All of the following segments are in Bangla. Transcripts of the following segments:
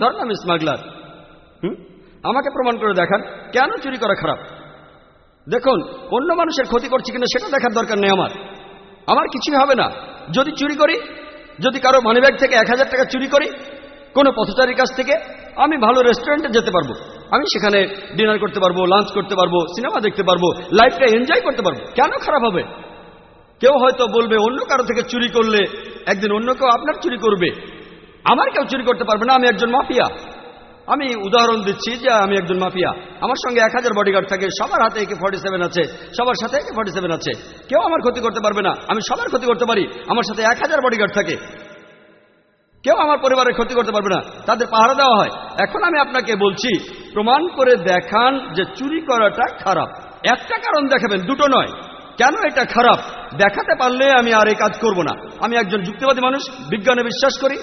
ধরেন আমি স্মাগলার, আমাকে প্রমাণ করে দেখান কেন চুরি করা খারাপ। দেখুন, অন্য মানুষের ক্ষতি করছি কিনা সেটা দেখার দরকার নেই। আমার কিছুই হবে না যদি চুরি করি। যদি কারো মানিব্যাগ থেকে 1000 টাকা চুরি করি, কোনো পথচারীর কাছ থেকে, আমি ভালো রেস্টুরেন্টে যেতে পারবো, আমি সেখানে ডিনার করতে পারবো, লাঞ্চ করতে পারবো, সিনেমা দেখতে পারবো, লাইফটা এনজয় করতে পারবো। কেন খারাপ হবে? কেউ হয়তো বলবে অন্য কারো থেকে চুরি করলে একদিন অন্য কেউ আপনার চুরি করবে, আমার কেউ চুরি করতে পারবে না, আমি একজন মাফিয়া। আমি উদাহরণ দিচ্ছি যে আমি একজন মাফিয়া, আমার সঙ্গে 1000 বডিগার্ড থাকে, সবার হাতে AK-47 আছে, সবার সাথে AK-47 আছে, কেউ আমার ক্ষতি করতে পারবে না, আমি সবার ক্ষতি করতে পারি, আমার সাথে 1000 বডিগার্ড থাকে, কেউ আমার পরিবারের ক্ষতি করতে পারবে না, তাদের পাহারা দেওয়া হয়। এখন আমি আপনাকে বলছি, প্রমাণ করে দেখান যে চুরি করাটা খারাপ। একটা কারণ দেখাবেন, দুটো নয়। কেন এটা খারাপ দেখাতে পারলে আমি আর এই কাজ করব না। আমি একজন যুক্তিবাদী মানুষ, বিজ্ঞানে বিশ্বাস করি।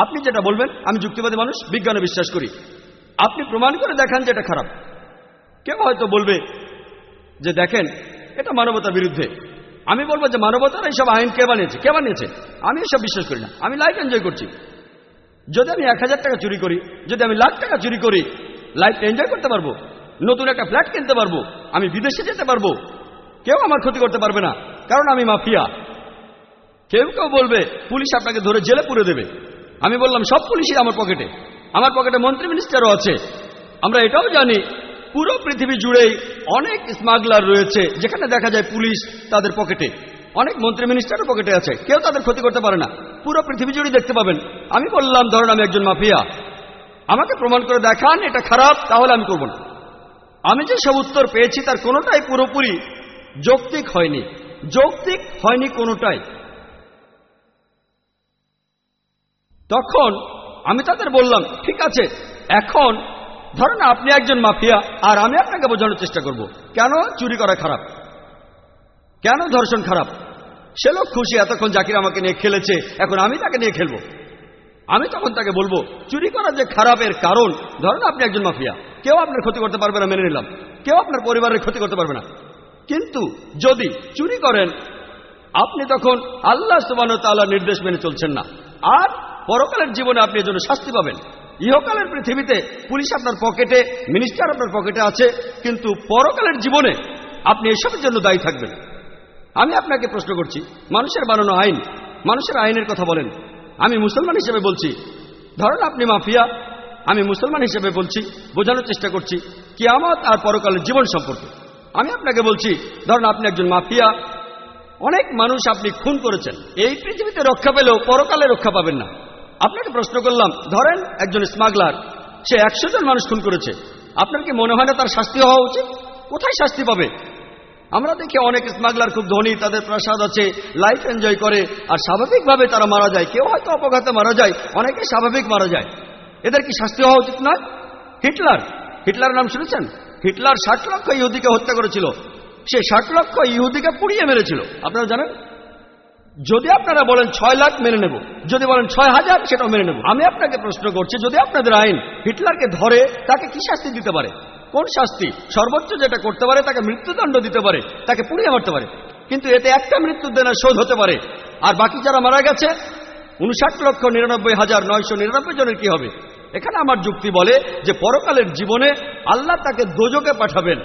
আপনি যেটা বলবেন, আমি যুক্তিবাদী মানুষ, বিজ্ঞানে বিশ্বাস করি। আপনি প্রমাণ করে দেখান যে এটা খারাপ। কেউ হয়তো বলবে যে দেখেন এটা মানবতার বিরুদ্ধে। আমি বলবো যে মানবতার এইসব আইন কে বানিয়েছে? আমি এসব বিশ্বাস করি না, আমি লাইফ এনজয় করছি। যদি আমি 1000 টাকা চুরি করি, যদি আমি লাখ টাকা চুরি করি, লাইফ এনজয় করতে পারবো, নতুন একটা ফ্ল্যাট কিনতে পারবো, আমি বিদেশে যেতে পারবো, কেউ আমার ক্ষতি করতে পারবে না, কারণ আমি মাফিয়া। কেউ বলবে পুলিশ আপনাকে ধরে জেলে পুরে দেবে। আমি বললাম সব পুলিশই আমার পকেটে মন্ত্রী মিনিস্টারও আছে। আমরা এটাও জানি পুরো পৃথিবী জুড়েই অনেক স্মাগলার রয়েছে, যেখানে দেখা যায় পুলিশ তাদের পকেটে, অনেক মন্ত্রী মিনিস্টারের পকেটে আছে, কেউ তাদের ক্ষতি করতে পারে না। পুরো পৃথিবী জুড়ে দেখতে পাবেন। আমি বললাম ধরেন আমি একজন মাফিয়া, আমাকে প্রমাণ করে দেখান এটা খারাপ, তাহলে আমি করব না। আমি যে সব উত্তর পেয়েছি তার কোনোটাই পুরোপুরি যৌক্তিক হয়নি কোনোটাই। তখন আমি তাদের বললাম ঠিক আছে, এখন ধরেন আপনি একজন মাফিয়া আর আমি আপনাকে বোঝানোর চেষ্টা করব কেন চুরি করা খারাপ, কেন ধর্ষণ খারাপ। সে লোক খুশি, এতক্ষণ জাকির আমাকে নিয়ে খেলেছে, এখন আমি তাকে নিয়ে খেলবো। আমি তখন তাকে বলবো চুরি করা যে খারাপের কারণ, ধরেন আপনি একজন মাফিয়া, কেউ আপনার ক্ষতি করতে পারবে না, মেনে নিলাম, কেউ আপনার পরিবারের ক্ষতি করতে পারবে না। কিন্তু যদি চুরি করেন, আপনি তখন আল্লাহ সুবহানাহু ওয়া তাআলার নির্দেশ মেনে চলছেন না, আর পরকালের জীবনে আপনি এর জন্য শাস্তি পাবেন। ইহকালের পৃথিবীতে পুলিশ আপনার পকেটে, মিনিস্টার আপনার পকেটে আছে, কিন্তু পরকালের জীবনে আপনি এসবের জন্য দায়ী থাকবেন। আমি আপনাকে প্রশ্ন করছি, মানুষের বানানো আইন, মানুষের আইনের কথা বলেন। আমি মুসলমান হিসেবে বলছি, ধরেন আপনি মাফিয়া, আমি মুসলমান হিসেবে বলছি, বোঝানোর চেষ্টা করছি কিয়ামত আর পরকালের জীবন সম্পর্কে। আমি আপনাকে বলছি ধরেন আপনি একজন মাফিয়া, অনেক মানুষ আপনি খুন করেছেন, এই পৃথিবীতে রক্ষা পেলেও পরকালে রক্ষা পাবেন না। আপনাকে প্রশ্ন করলাম, ধরেন একজন স্মাগলার, সে 100 জন মানুষ খুন করেছে, আপনার কি মনে হয় না তার শাস্তি হওয়া উচিত? কোথায় শাস্তি পাবে? আমরা দেখি অনেক স্মাগলার খুব ধনী, তাদের প্রাসাদ আছে, লাইফ এনজয় করে, আর স্বাভাবিকভাবে তারা মারা যায়। কেউ হয়তো অপঘাতে মারা যায়, অনেকে স্বাভাবিক মারা যায়। এদের কি শাস্তি হওয়া উচিত নয়? হিটলার নাম শুনেছেন? হিটলার 60 লক্ষ ইহুদিকে হত্যা করেছিল, সে 60 লক্ষ ইহুদিকে পুড়িয়ে মেরেছিল, আপনারা জানেন। যদি আপনারা বলেন 6 লাখ মেনে নেব, যদি বলেন 6000 সেটাও মেনে নেব। আমি আপনাকে প্রশ্ন করছি, যদি আপনাদের আইন হিটলারকে ধরে তাকে কি শাস্তি দিতে পারে? কোন শাস্তি? সর্বোচ্চ যেটা করতে পারে তাকে মৃত্যুদণ্ড দিতে পারে, তাকে পুড়িয়ে মারতে পারে, কিন্তু এতে একটা মৃত্যুদণ্ডের শোধ হতে পারে। আর বাকি যারা মারা গেছে 59,99,999 জনের কি হবে? এখানে আমার যুক্তি বলে যে পরকালের জীবনে আল্লাহ তাকে দোজকে পাঠাবেন।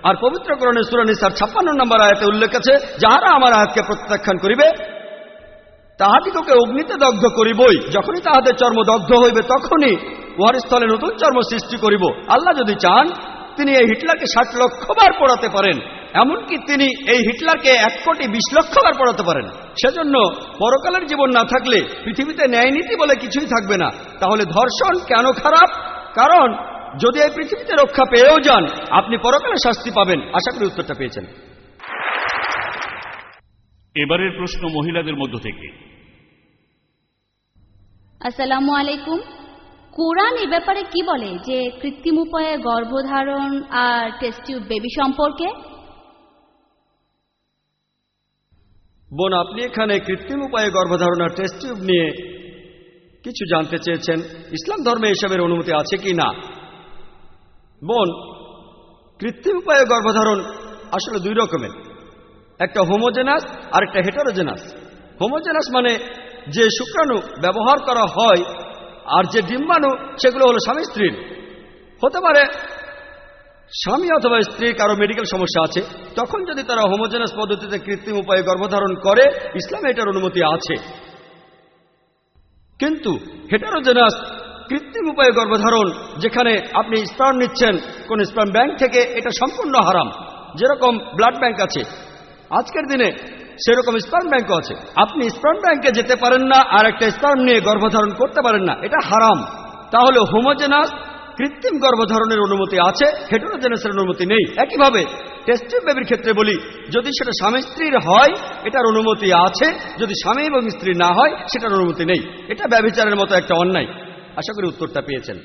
আর পবিত্র কোরআনে সূরা নিসার 56 নম্বর আয়াতে উল্লেখ আছে, যাহারা আমার আয়াতকে প্রত্যাখ্যান করিবে তাহাদিগকে অগ্নিতে দগ্ধ করিবই, যখনই তাহাদের চর্ম দগ্ধ হইবে তখনই উহার স্থলে নতুন চর্ম সৃষ্টি করিব। আল্লাহ যদি চান তিনি এই হিটলারকে 60 লক্ষ বার পোড়াতে পারেন, এমনকি তিনি এই হিটলারকে 1,20,00,000 বার পোড়াতে পারেন। সেজন্য পরকালের জীবন না থাকলে পৃথিবীতে ন্যায় নীতি বলে কিছুই থাকবে না। তাহলে ধর্ষণ কেন খারাপ? কারণ যদি এই পৃথিবীতে রক্ষা পেয়েও যান, আপনি পরকালে শাস্তি পাবেন। আশা করি উত্তরটা পেয়েছেন। এবারের প্রশ্ন মহিলাদের মধ্য থেকে। আসসালামু আলাইকুম। কোরআন এ ব্যাপারে কি বলে যে কৃত্রিম উপায়ে গর্ভধারণ আর টেস্ট টিউব বেবি সম্পর্কে? বোন, আপনি এখানে কৃত্রিম উপায়ে গর্ভধারণ আর টেস্ট টিউব নিয়ে কিছু জানতে চেয়েছেন। ইসলাম ধর্মে এসবের অনুমতি আছে কি না? বোন, কৃত্রিম উপায়ে গর্ভধারণ আসলে দুই রকমের, একটা হোমোজেনাস আর একটা হেটারোজেনাস। হোমোজেনাস মানে যে শুক্রাণু ব্যবহার করা হয় আর যে ডিম্বাণু সেগুলো হলো স্বামী স্ত্রীর। হতে পারে স্বামী অথবা স্ত্রীর কারো মেডিকেল সমস্যা আছে, তখন যদি তারা হোমোজেনাস পদ্ধতিতে কৃত্রিম উপায়ে গর্ভধারণ করে, ইসলামে এটার অনুমতি আছে। কিন্তু হেটারোজেনাস কৃত্রিম উপায়ে গর্ভধারণ, যেখানে আপনি স্পার্ম নিচ্ছেন কোন স্পার্ম ব্যাংক থেকে, এটা সম্পূর্ণ হারাম। যেরকম ব্লাড ব্যাংক আছে আজকের দিনে, সেরকম স্পার্ম ব্যাংকও আছে। আপনি স্পার্ম ব্যাংকে যেতে পারেন না আর একটা স্পার্ম নিয়ে গর্ভধারণ করতে পারেন না, এটা হারাম। তাহলে হোমোজেনাস কৃত্রিম গর্ভধারণের অনুমতি আছে, হেটারোজেনাসের অনুমতি নেই। একইভাবে টেস্ট টিউব বেবির ক্ষেত্রে বলি, যদি সেটা স্বামী স্ত্রীর হয় এটার অনুমতি আছে, যদি স্বামী এবং স্ত্রী না হয় সেটার অনুমতি নেই। এটা ব্যভিচারের মতো একটা অন্যায়। আশা করি উত্তরটা পেয়েছেন।